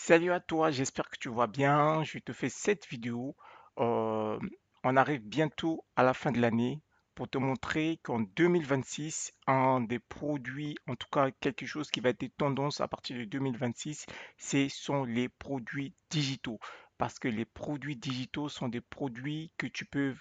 Salut à toi, j'espère que tu vas bien. Je te fais cette vidéo. Euh, on arrive bientôt à la fin de l'année pour te montrer qu'en 2026, un des produits, en tout cas quelque chose qui va être tendance à partir de 2026, ce sont les produits digitaux. Parce que les produits digitaux sont des produits que tu peux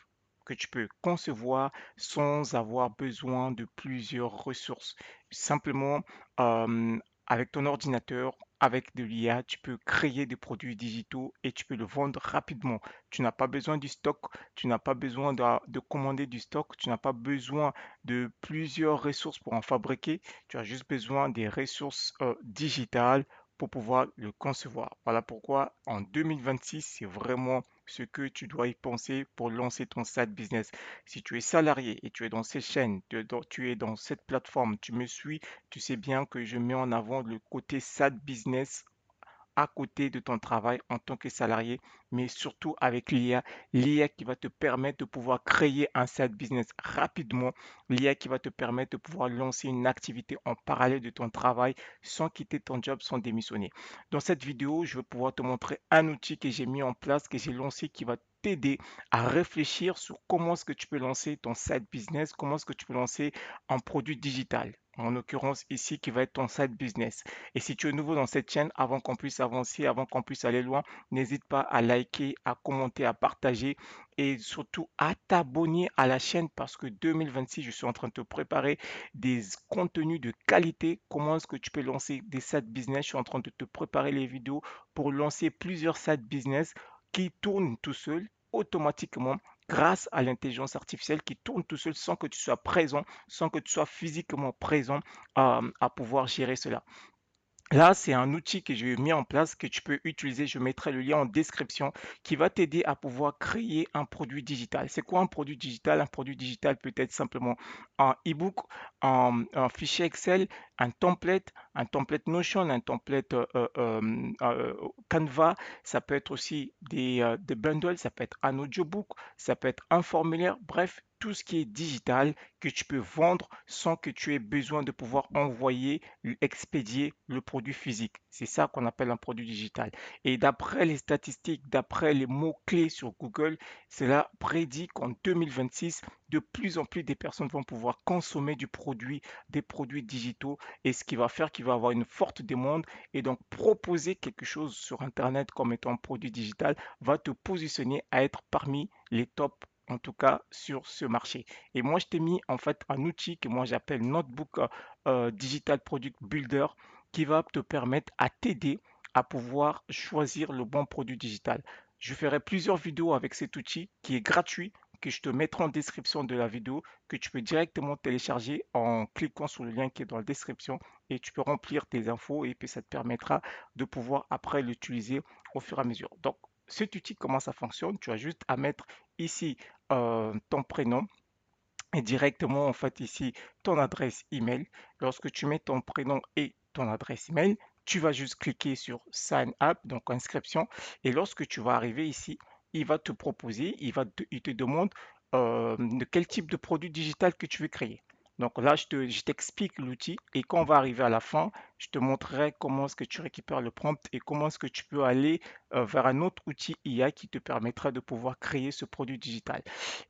concevoir sans avoir besoin de plusieurs ressources. Simplement, euh, avec ton ordinateur, avec de l'IA, tu peux créer des produits digitaux et tu peux le vendre rapidement. Tu n'as pas besoin du stock, tu n'as pas besoin de commander du stock, tu n'as pas besoin de plusieurs ressources pour en fabriquer. Tu as juste besoin des ressources digitales pour pouvoir le concevoir. Voilà pourquoi en 2026, c'est vraiment ce que tu dois y penser pour lancer ton side business. Si tu es salarié et tu es dans ces chaînes, tu es dans cette plateforme, tu me suis, tu sais bien que je mets en avant le côté side business à côté de ton travail en tant que salarié, mais surtout avec l'IA, l'IA qui va te permettre de pouvoir créer un side business rapidement, l'IA qui va te permettre de pouvoir lancer une activité en parallèle de ton travail sans quitter ton job, sans démissionner. Dans cette vidéo, je vais pouvoir te montrer un outil que j'ai mis en place, que j'ai lancé, qui va t'aider à réfléchir sur comment est-ce que tu peux lancer ton side business, comment est-ce que tu peux lancer un produit digital. En l'occurrence ici, qui va être ton side business. Et si tu es nouveau dans cette chaîne, avant qu'on puisse avancer, avant qu'on puisse aller loin, n'hésite pas à liker, à commenter, à partager et surtout à t'abonner à la chaîne parce que 2026, je suis en train de te préparer des contenus de qualité. Comment est-ce que tu peux lancer des side business? Je suis en train de te préparer les vidéos pour lancer plusieurs side business qui tournent tout seuls automatiquement grâce à l'intelligence artificielle qui tourne tout seul sans que tu sois présent, sans que tu sois physiquement présent à pouvoir gérer cela. Là, c'est un outil que j'ai mis en place que tu peux utiliser. Je mettrai le lien en description qui va t'aider à pouvoir créer un produit digital. C'est quoi un produit digital? Un produit digital peut être simplement un e-book, un fichier Excel, un template Notion, un template Canva. Ça peut être aussi des bundles, ça peut être un audiobook, ça peut être un formulaire. Bref, tout ce qui est digital que tu peux vendre sans que tu aies besoin de pouvoir envoyer, expédier le produit physique. C'est ça qu'on appelle un produit digital. Et d'après les statistiques, d'après les mots-clés sur Google, cela prédit qu'en 2026, de plus en plus des personnes vont pouvoir consommer des produits digitaux, et ce qui va faire qu'il va avoir une forte demande et donc proposer quelque chose sur Internet comme étant un produit digital va te positionner à être parmi les tops en tout cas sur ce marché. Et moi, je t'ai mis en fait un outil que moi j'appelle Notebook Digital Product Builder qui va te permettre à t'aider à pouvoir choisir le bon produit digital. Je ferai plusieurs vidéos avec cet outil qui est gratuit, que je te mettrai en description de la vidéo, que tu peux directement télécharger en cliquant sur le lien qui est dans la description et tu peux remplir tes infos et puis ça te permettra de pouvoir après l'utiliser au fur et à mesure. Donc, cet outil, comment ça fonctionne? Tu as juste à mettre ici ton prénom et directement en fait ici ton adresse email. Lorsque tu mets ton prénom et ton adresse email, tu vas juste cliquer sur Sign Up, donc inscription. Et lorsque tu vas arriver ici, il va te proposer, il te demande de quel type de produit digital que tu veux créer. Donc là, je t'explique l'outil et quand on va arriver à la fin, je te montrerai comment est-ce que tu récupères le prompt et comment est-ce que tu peux aller vers un autre outil IA qui te permettra de pouvoir créer ce produit digital.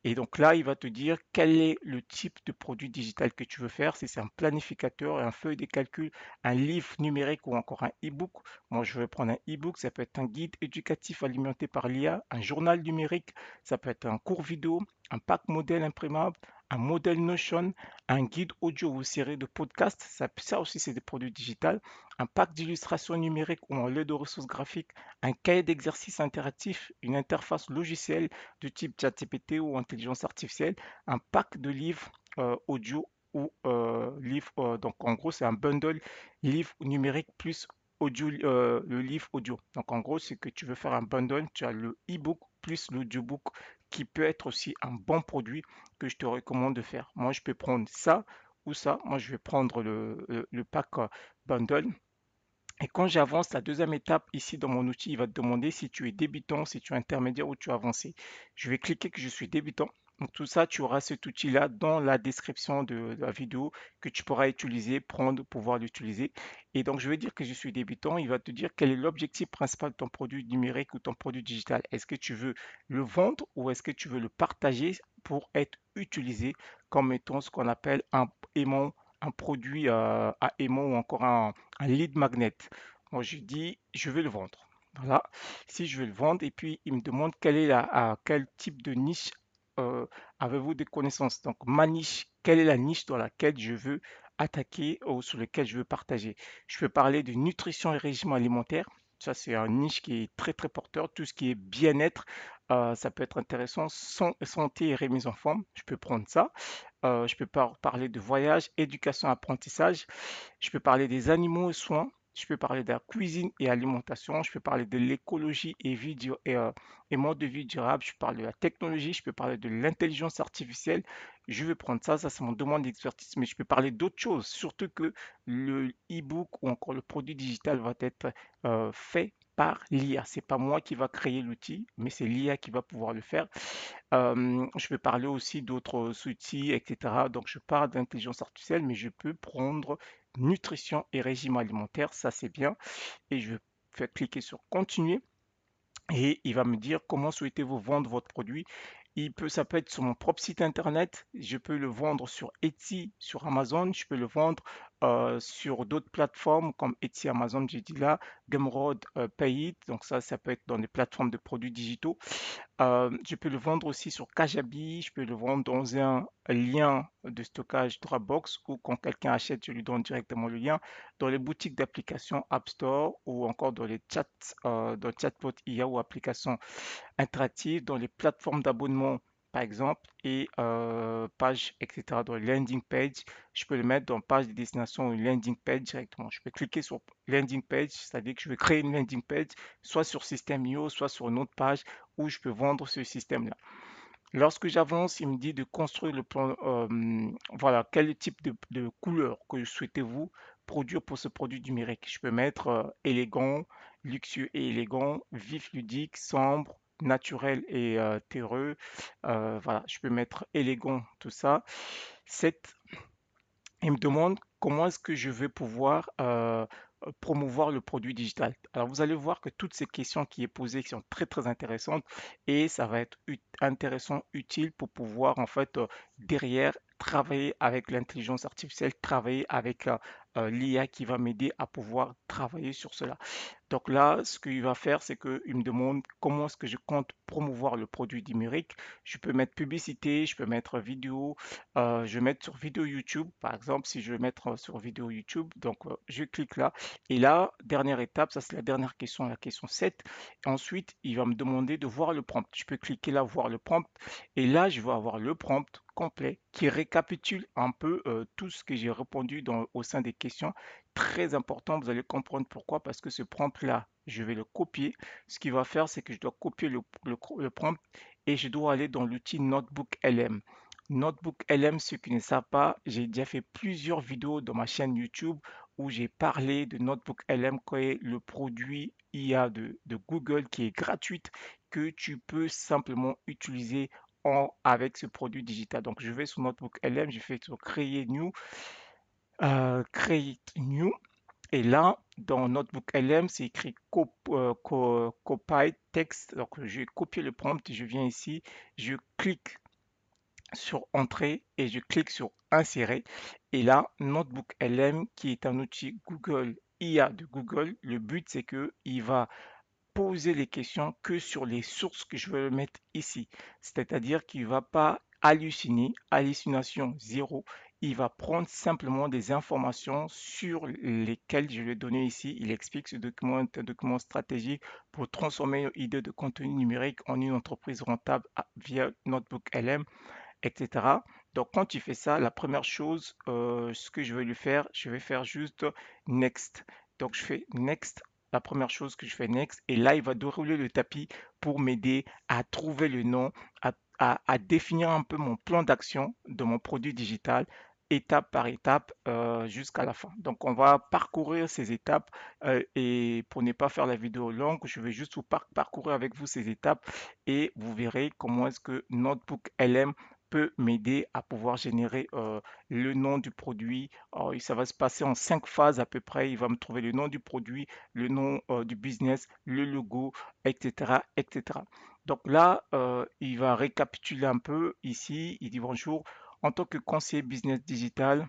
Et donc là, il va te dire quel est le type de produit digital que tu veux faire, si c'est un planificateur, un feuille de calcul, un livre numérique ou encore un e-book. Moi, je vais prendre un e-book, ça peut être un guide éducatif alimenté par l'IA, un journal numérique, ça peut être un cours vidéo, un pack modèle imprimable, un modèle Notion, un guide audio ou série de podcasts, ça aussi c'est des produits digitaux, un pack d'illustrations numériques ou en lait de ressources graphiques, un cahier d'exercices interactif, une interface logicielle de type ChatGPT ou intelligence artificielle, un pack de livres audio ou livres. Donc en gros, c'est un bundle livre numérique plus audio, le livre audio. Donc en gros, c'est que tu veux faire un bundle, tu as le e-book plus l'audiobook qui peut être aussi un bon produit que je te recommande de faire. Moi, je peux prendre ça ou ça. Moi, je vais prendre le pack bundle et quand j'avance, la deuxième étape ici dans mon outil, il va te demander si tu es débutant, si tu es intermédiaire ou tu es avancé. Je vais cliquer que je suis débutant. Donc tout ça, tu auras cet outil-là dans la description de la vidéo que tu pourras utiliser, prendre, pouvoir l'utiliser. Et donc je vais dire que je suis débutant, il va te dire quel est l'objectif principal de ton produit numérique ou ton produit digital. Est-ce que tu veux le vendre ou est-ce que tu veux le partager pour être utilisé comme étant ce qu'on appelle un aimant, un produit à aimant ou encore un lead magnet. Moi je dis je vais le vendre. Voilà, si je vais le vendre et puis il me demande quelle est quel type de niche euh, avez-vous des connaissances? Donc, ma niche, quelle est la niche dans laquelle je veux attaquer ou sur laquelle je veux partager? Je peux parler de nutrition et régime alimentaire. Ça, c'est un niche qui est très, très porteur. Tout ce qui est bien-être, ça peut être intéressant. Santé et remise en forme, je peux prendre ça. Je peux parler de voyage, éducation, apprentissage. Je peux parler des animaux et soins. Je peux parler de la cuisine et alimentation. Je peux parler de l'écologie et mode de vie durable. Je peux parler de la technologie. Je peux parler de l'intelligence artificielle. Je vais prendre ça. Ça, c'est mon domaine d'expertise. Mais je peux parler d'autres choses. Surtout que le e-book ou encore le produit digital va être fait par l'IA. C'est pas moi qui va créer l'outil, mais c'est l'IA qui va pouvoir le faire. Je peux parler aussi d'autres outils, etc. Donc, je parle d'intelligence artificielle, mais je peux prendre nutrition et régime alimentaire, ça c'est bien. Et je vais faire cliquer sur continuer et il va me dire comment souhaitez-vous vendre votre produit. Ça peut être sur mon propre site internet, je peux le vendre sur Etsy, sur Amazon, je peux le vendre sur d'autres plateformes comme Etsy, Amazon, j'ai dit là, Gumroad, Payit, donc ça peut être dans des plateformes de produits digitaux. Je peux le vendre aussi sur Kajabi, je peux le vendre dans un lien de stockage Dropbox ou quand quelqu'un achète, je lui donne directement le lien dans les boutiques d'applications App Store ou encore dans les chats, dans chatbot IA ou applications interactives, dans les plateformes d'abonnement par exemple et pages, etc. Dans les landing page, je peux le mettre dans page de destination ou landing page directement. Je peux cliquer sur landing page, c'est-à-dire que je vais créer une landing page soit sur System.io, soit sur une autre page où je peux vendre ce système-là. Lorsque j'avance, il me dit de construire le plan. Voilà, quel type de couleur que souhaitez-vous produire pour ce produit numérique? Je peux mettre élégant, luxueux et élégant, vif, ludique, sombre, naturel et terreux. Voilà, je peux mettre élégant, tout ça. Cette il me demande comment est-ce que je vais pouvoir promouvoir le produit digital. Alors, vous allez voir que toutes ces questions qui est posées qui sont très, très intéressantes et ça va être intéressant, utile pour pouvoir, en fait, derrière, travailler avec l'intelligence artificielle, travailler avec l'IA qui va m'aider à pouvoir travailler sur cela. Donc là, ce qu'il va faire, c'est qu'il me demande comment est-ce que je compte promouvoir le produit numérique. Je peux mettre publicité, je peux mettre vidéo, je vais mettre sur vidéo YouTube, par exemple, si je veux mettre sur vidéo YouTube. Donc, je clique là. Et là, dernière étape, ça c'est la dernière question, la question 7. Ensuite, il va me demander de voir le prompt. Je peux cliquer là, voir le prompt. Et là, je vais avoir le prompt complet qui récapitule un peu tout ce que j'ai répondu au sein des questions. Très important, vous allez comprendre pourquoi, parce que ce prompt-là, je vais le copier. Ce qu'il va faire, c'est que je dois copier le prompt et je dois aller dans l'outil Notebook LM. Notebook LM, ceux qui ne savent pas, j'ai déjà fait plusieurs vidéos dans ma chaîne YouTube où j'ai parlé de Notebook LM, qui est le produit IA de Google qui est gratuite, que tu peux simplement utiliser avec ce produit digital. Donc, je vais sur Notebook LM, je fais sur Créer New, Create New. Et là, dans Notebook LM, c'est écrit Copy Text. Donc, je vais copier le prompt, je viens ici, je clique sur Entrée et je clique sur Insérer. Et là, Notebook LM, qui est un outil Google IA de Google, le but c'est que il va poser les questions que sur les sources que je vais mettre ici. C'est-à-dire qu'il ne va pas halluciner, hallucination zéro. Il va prendre simplement des informations sur lesquelles je vais donner ici. Il explique ce document est un document stratégique pour transformer une idée de contenu numérique en une entreprise rentable via Notebook LM, etc. Donc, quand tu fais ça, la première chose, ce que je vais lui faire, je vais faire juste Next. Donc, je fais Next. La première chose que je fais Next. Et là, il va dérouler le tapis pour m'aider à trouver le nom, à définir un peu mon plan d'action de mon produit digital. étape par étape jusqu'à la fin. Donc, on va parcourir ces étapes et pour ne pas faire la vidéo longue, je vais juste vous parcourir avec vous ces étapes et vous verrez comment est-ce que Notebook LM peut m'aider à pouvoir générer le nom du produit. Alors, ça va se passer en 5 phases à peu près. Il va me trouver le nom du produit, le nom du business, le logo, etc., etc. Donc là, il va récapituler un peu ici. Il dit bonjour. En tant que conseiller business digital,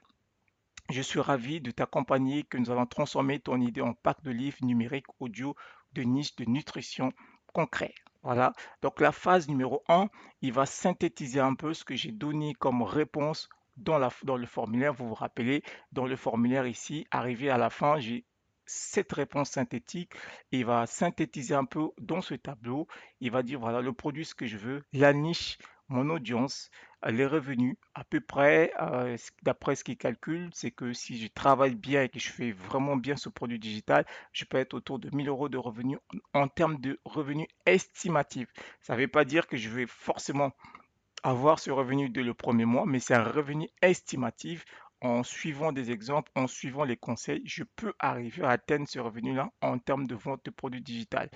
je suis ravi de t'accompagner que nous allons transformer ton idée en pack de livres numériques audio de niche de nutrition concret. Voilà. Donc la phase numéro un, il va synthétiser un peu ce que j'ai donné comme réponse dans le formulaire. Vous vous rappelez, dans le formulaire ici, arrivé à la fin, j'ai cette réponse synthétique. Il va synthétiser un peu dans ce tableau. Il va dire, voilà, le produit, ce que je veux, la niche, mon audience, les revenus, à peu près, d'après ce qu'il calcule, c'est que si je travaille bien et que je fais vraiment bien ce produit digital, je peux être autour de 1 000 € de revenus en termes de revenus estimatifs. Ça ne veut pas dire que je vais forcément avoir ce revenu dès le premier mois, mais c'est un revenu estimatif. En suivant des exemples, en suivant les conseils, je peux arriver à atteindre ce revenu-là en termes de vente de produits digital.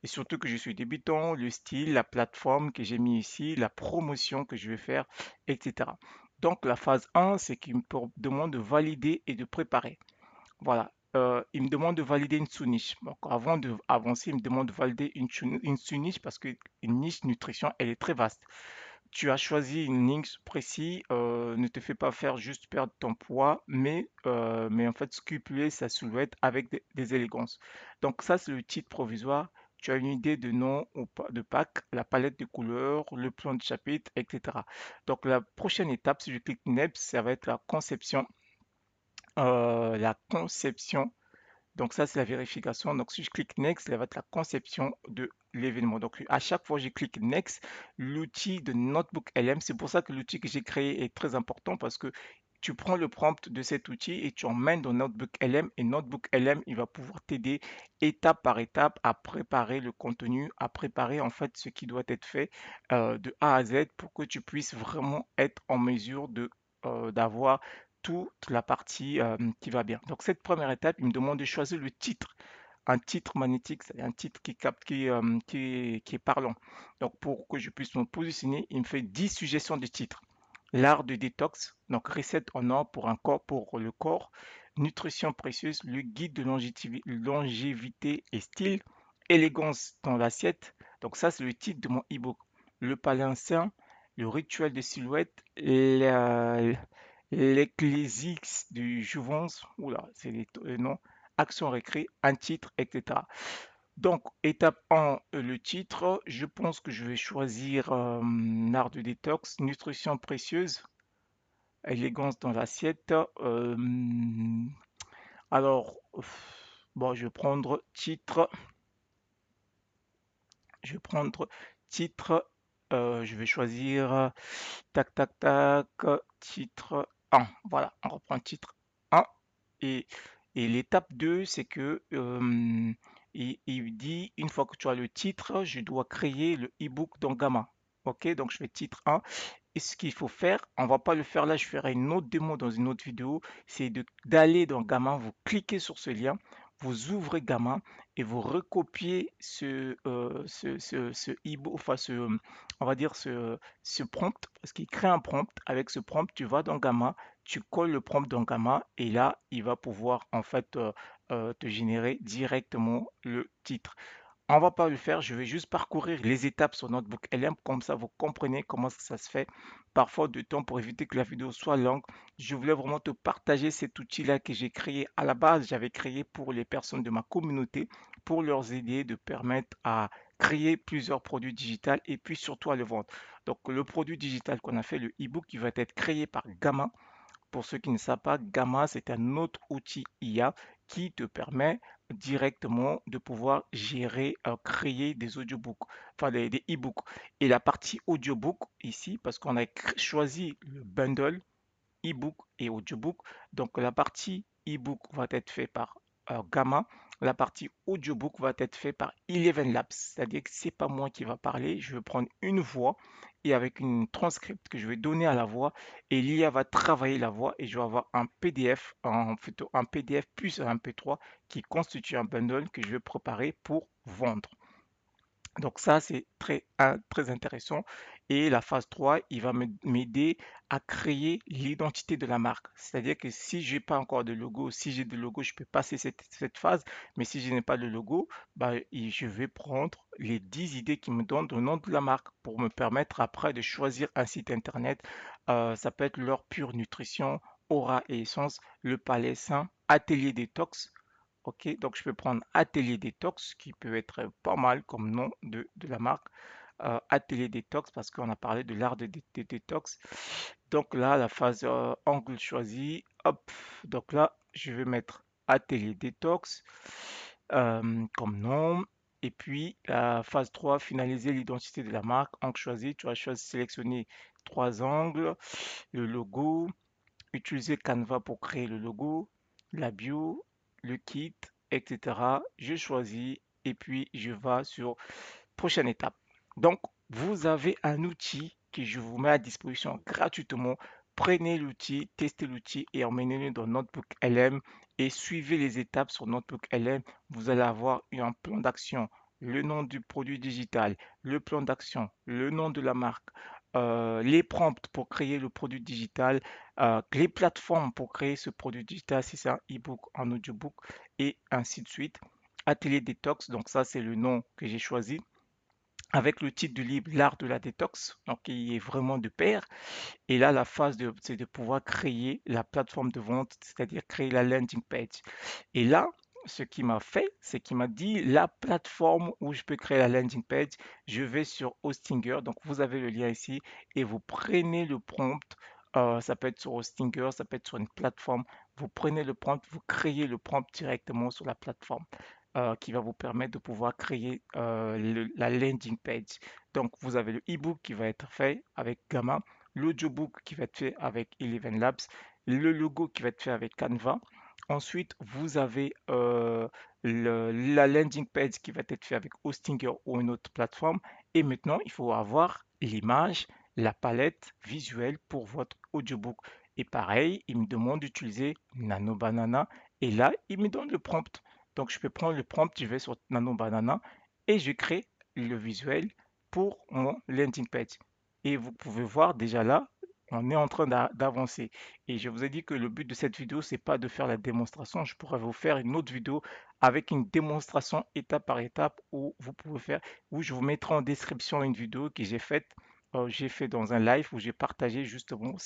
Et surtout que je suis débutant, le style, la plateforme que j'ai mis ici, la promotion que je vais faire, etc. Donc la phase 1, c'est qu'il me demande de valider et de préparer. Voilà. Il me demande de valider une sous-niche. Donc avant d'avancer, il me demande de valider une sous-niche parce qu'une niche nutrition, elle est très vaste. Tu as choisi une niche précise, ne te fais pas faire juste perdre ton poids, mais en fait sculpter sa silhouette avec des élégances. Donc ça, c'est le titre provisoire. Tu as une idée de nom de pack, la palette de couleurs, le plan de chapitre, etc. Donc la prochaine étape, si je clique Next, ça va être la conception. La conception donc ça, c'est la vérification. Donc si je clique Next, ça va être la conception de l'événement. Donc à chaque fois que je clique Next, l'outil de Notebook LM, c'est pour ça que l'outil que j'ai créé est très important parce que tu prends le prompt de cet outil et tu emmènes dans Notebook LM et Notebook LM, il va pouvoir t'aider étape par étape à préparer le contenu, à préparer en fait ce qui doit être fait de A à Z pour que tu puisses vraiment être en mesure d'avoir toute la partie qui va bien. Donc cette première étape, il me demande de choisir le titre, un titre magnétique, c'est un titre qui capte, qui est parlant. Donc pour que je puisse me positionner, il me fait 10 suggestions de titres. L'art de détox, donc recette en or pour un corps, pour le corps, nutrition précieuse, le guide de longévité et style, élégance dans l'assiette. Donc ça, c'est le titre de mon ebook. Le paléoncien, le rituel de silhouette, l'Ecclésiaste du Jouvence, oula, c'est les noms, action récré, un titre, etc. Donc, étape 1, le titre. Je pense que je vais choisir art de détox, nutrition précieuse, élégance dans l'assiette. Alors, bon, je vais prendre titre, je vais choisir, tac, tac, tac, titre 1. Voilà, on reprend titre 1. Et, et l'étape 2, c'est que il dit, une fois que tu as le titre, je dois créer le e-book dans Gamma. Ok, donc je fais titre 1. Et ce qu'il faut faire, on va pas le faire là, je ferai une autre démo dans une autre vidéo, c'est d'aller dans Gamma, vous cliquez sur ce lien, vous ouvrez Gamma et vous recopiez ce e-book, enfin on va dire ce prompt, parce qu'il crée un prompt. Avec ce prompt, tu vas dans Gamma, tu colles le prompt dans Gamma et là, il va pouvoir en fait te générer directement le titre. On va pas le faire, je vais juste parcourir les étapes sur Notebook LM, comme ça vous comprenez comment ça se fait. Parfois de temps pour éviter que la vidéo soit longue, je voulais vraiment te partager cet outil-là que j'ai créé. À la base, j'avais créé pour les personnes de ma communauté, pour leur aider de permettre à créer plusieurs produits digitaux et puis surtout à le vendre. Donc le produit digital qu'on a fait, le e-book, qui va être créé par Gamma. Pour ceux qui ne savent pas, Gamma, c'est un autre outil IA qui te permet directement de pouvoir gérer, créer des audiobooks, enfin des e-books. Et la partie audiobook ici, parce qu'on a choisi le bundle e-book et audiobook, donc la partie e-book va être faite par Gamma. la partie audiobook va être faite par Eleven Labs. C'est-à-dire que c'est pas moi qui va parler, je vais prendre une voix et avec une transcript que je vais donner à la voix et l'IA va travailler la voix et je vais avoir un PDF, un PDF plus un MP3 qui constitue un bundle que je vais préparer pour vendre. Donc ça, c'est très intéressant. Et la phase 3, il va m'aider à créer l'identité de la marque. C'est-à-dire que si je n'ai pas encore de logo, si j'ai des logos, je peux passer cette phase. Mais si je n'ai pas de logo, bah, je vais prendre les 10 idées qui me donnent le nom de la marque pour me permettre après de choisir un site internet. Ça peut être leur pure nutrition, aura et essence, le palais sain, atelier détox. Ok, donc je peux prendre Atelier Détox, qui peut être pas mal comme nom de la marque. Atelier Détox, parce qu'on a parlé de l'art de détox. Donc là, la phase angle choisi, hop, donc là, je vais mettre Atelier Détox comme nom. Et puis, la phase 3, finaliser l'identité de la marque. Angle choisi, tu vas choisir, sélectionner trois angles, le logo, utiliser Canva pour créer le logo, la bio, le kit, etc. Je choisis et puis je vais sur prochaine étape. Donc, vous avez un outil que je vous mets à disposition gratuitement. Prenez l'outil, testez l'outil et emmenez-le dans Notebook LM et suivez les étapes sur Notebook LM. Vous allez avoir un plan d'action, le nom du produit digital, le plan d'action, le nom de la marque, les prompts pour créer le produit digital, les plateformes pour créer ce produit digital, si c'est un e-book, un audiobook et ainsi de suite. Atelier Détox, donc ça c'est le nom que j'ai choisi avec le titre du livre L'art de la détox, donc il est vraiment de pair. Et là, la phase c'est de pouvoir créer la plateforme de vente, c'est-à-dire créer la landing page. Et là, ce qui m'a fait, c'est qu'il m'a dit la plateforme où je peux créer la landing page. Je vais sur Hostinger, donc vous avez le lien ici et vous prenez le prompt. Ça peut être sur Hostinger, ça peut être sur une plateforme. Vous prenez le prompt, vous créez le prompt directement sur la plateforme qui va vous permettre de pouvoir créer la landing page. Donc, vous avez le e-book qui va être fait avec Gamma, l'audiobook qui va être fait avec Eleven Labs, le logo qui va être fait avec Canva. Ensuite, vous avez la landing page qui va être fait avec Hostinger ou une autre plateforme. Et maintenant, il faut avoir l'image, la palette visuelle pour votre audiobook. Et pareil, il me demande d'utiliser Nano Banana. Et là, il me donne le prompt. Donc, je peux prendre le prompt, je vais sur Nano Banana et je crée le visuel pour mon landing page. Et vous pouvez voir déjà là, on est en train d'avancer. Et je vous ai dit que le but de cette vidéo, c'est pas de faire la démonstration. Je pourrais vous faire une autre vidéo avec une démonstration étape par étape où vous pouvez faire, où je vous mettrai en description une vidéo que j'ai fait dans un live où j'ai partagé justement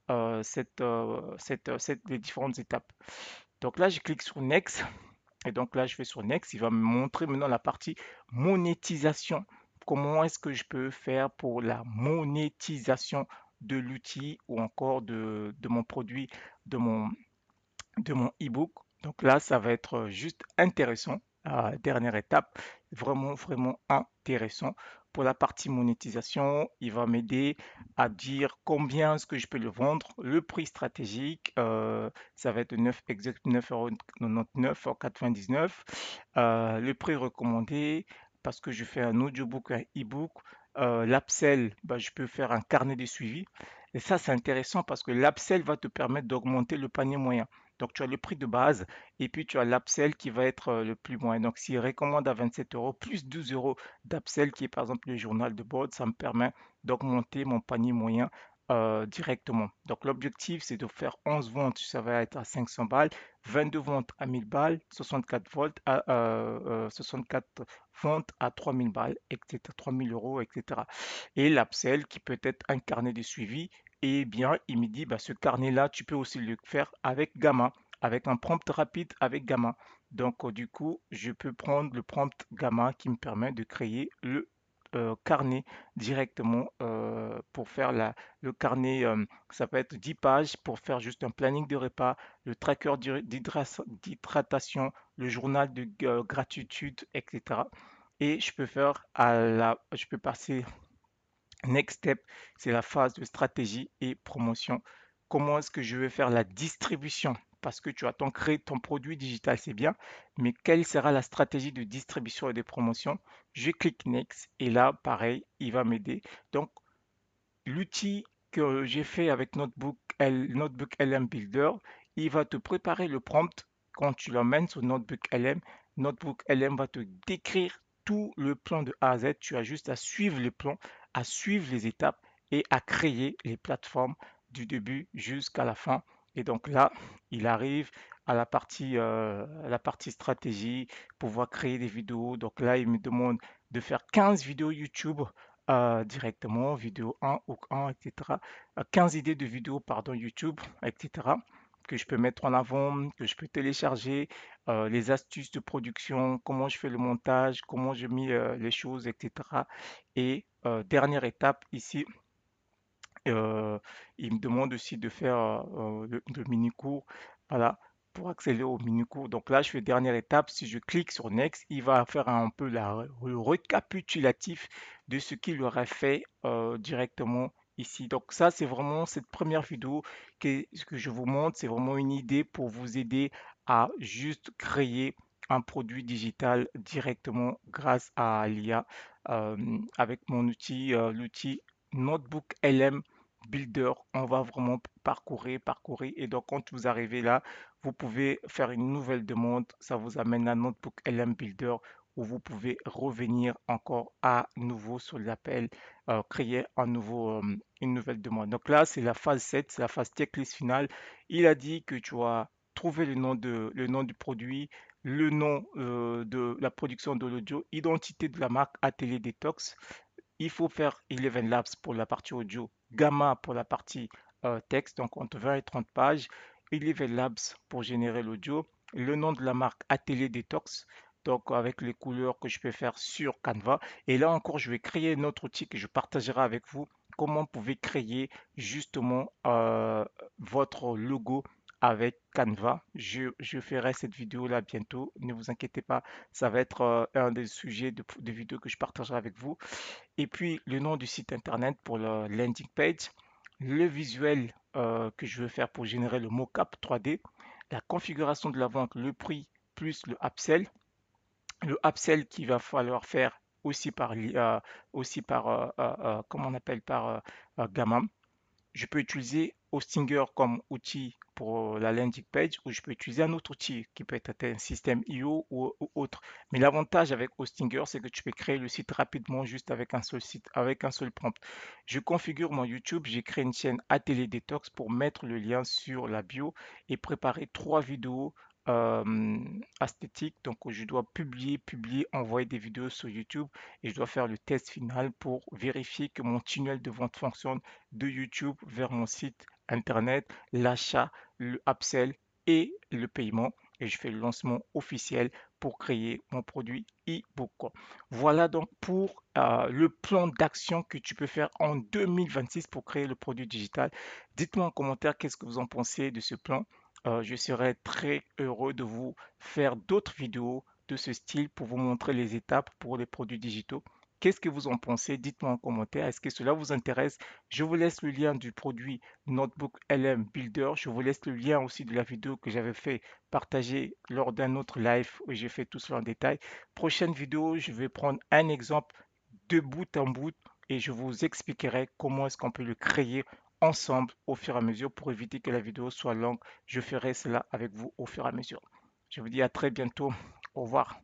les différentes étapes. Donc là, je clique sur Next. Et donc là, je vais sur Next. Il va me montrer maintenant la partie monétisation. Comment est-ce que je peux faire pour la monétisation de l'outil ou encore de mon produit, de mon, de mon e-book. Donc là, ça va être juste intéressant. Dernière étape, vraiment intéressant. Pour la partie monétisation, il va m'aider à dire combien est-ce que je peux le vendre, le prix stratégique, ça va être de 9,99 le prix recommandé, parce que je fais un audiobook, un e-book. L'upsell, bah, je peux faire un carnet de suivi. Et ça, c'est intéressant parce que l'upsell va te permettre d'augmenter le panier moyen. Donc, tu as le prix de base et puis tu as l'upsell qui va être le plus moyen. Donc, s'il recommande à 27 euros, plus 12 euros d'upsell qui est par exemple le journal de bord, ça me permet d'augmenter mon panier moyen directement. Donc, l'objectif, c'est de faire 11 ventes, ça va être à 500 balles, 22 ventes à 1000 balles, 64 ventes à 3000 balles, etc., 3000 euros, etc. Et l'upsell qui peut être un carnet de suivi et bien, il me dit, bah, ce carnet-là, tu peux aussi le faire avec Gamma, avec un prompt rapide avec Gamma. Donc, du coup, je peux prendre le prompt Gamma qui me permet de créer le carnet directement pour faire le carnet, ça peut être 10 pages pour faire juste un planning de repas, le tracker d'hydratation, le journal de gratitude, etc. Et je peux faire je peux passer Next step, c'est la phase de stratégie et promotion. Comment est-ce que je vais faire la distribution? parce que tu attends créer ton produit digital, c'est bien, mais quelle sera la stratégie de distribution et de promotion? Je clique Next et là, pareil, il va m'aider. Donc, l'outil que j'ai fait avec Notebook LM Builder, il va te préparer le prompt quand tu l'emmènes sur Notebook LM. Notebook LM va te décrire tout le plan de A à Z. Tu as juste à suivre les plans, à suivre les étapes et à créer les plateformes du début jusqu'à la fin. Et donc là, il arrive à la partie stratégie, pouvoir créer des vidéos. Donc là, il me demande de faire 15 vidéos YouTube directement, vidéo 1 ou 1, etc. 15 idées de vidéos, pardon, YouTube, etc. que je peux mettre en avant, que je peux télécharger, les astuces de production, comment je fais le montage, comment je mets les choses, etc. Et dernière étape ici, euh, il me demande aussi de faire le mini-cours, voilà, pour accéder au mini-cours. Donc là, je fais dernière étape. Si je clique sur Next, il va faire un peu le récapitulatif de ce qu'il aurait fait directement ici. Donc ça, c'est vraiment cette première vidéo ce que je vous montre. C'est vraiment une idée pour vous aider à juste créer un produit digital directement grâce à l'IA avec mon outil, l'outil Notebook LM Builder. On va vraiment parcourir. Et donc, quand vous arrivez là, vous pouvez faire une nouvelle demande. Ça vous amène à Notebook LM Builder où vous pouvez revenir encore à nouveau sur l'appel, créer une nouvelle demande. Donc là, c'est la phase 7, c'est la phase checklist finale. Il a dit que tu as trouvé le nom du produit, le nom de la production de l'audio, identité de la marque Atelier Detox. Il faut faire 11 Labs pour la partie audio, Gamma pour la partie texte, donc entre 20 et 30 pages, 11 Labs pour générer l'audio, le nom de la marque Atelier Detox, donc avec les couleurs que je peux faire sur Canva. Et là encore, je vais créer un autre outil que je partagerai avec vous, comment vous pouvez créer justement votre logo avec Canva. Je ferai cette vidéo là bientôt, ne vous inquiétez pas, ça va être un des sujets de vidéos que je partagerai avec vous. Et puis le nom du site internet pour le landing page, le visuel que je veux faire pour générer le mockup 3D, la configuration de la vente, le prix plus le upsell qu'il va falloir faire aussi par comment on appelle Gamma. Je peux utiliser Hostinger comme outil pour la landing page ou je peux utiliser un autre outil qui peut être un système IO ou autre. Mais l'avantage avec Hostinger, c'est que tu peux créer le site rapidement juste avec un seul site, avec un seul prompt. Je configure mon YouTube, j'ai créé une chaîne Atelier Detox pour mettre le lien sur la bio et préparer 3 vidéos esthétiques. Donc je dois publier, envoyer des vidéos sur YouTube et je dois faire le test final pour vérifier que mon tunnel de vente fonctionne de YouTube vers mon site internet, l'achat, le upsell et le paiement. Et je fais le lancement officiel pour créer mon produit e-book. Voilà donc pour le plan d'action que tu peux faire en 2026 pour créer le produit digital. Dites-moi en commentaire qu'est-ce que vous en pensez de ce plan. Je serai très heureux de vous faire d'autres vidéos de ce style pour vous montrer les étapes pour les produits digitaux. Qu'est-ce que vous en pensez? Dites-moi en commentaire. Est-ce que cela vous intéresse? Je vous laisse le lien du produit Notebook LM Builder. Je vous laisse le lien aussi de la vidéo que j'avais fait partager lors d'un autre live où j'ai fait tout cela en détail. Prochaine vidéo, je vais prendre un exemple de bout en bout et je vous expliquerai comment est-ce qu'on peut le créer ensemble au fur et à mesure pour éviter que la vidéo soit longue. Je ferai cela avec vous au fur et à mesure. Je vous dis à très bientôt. Au revoir.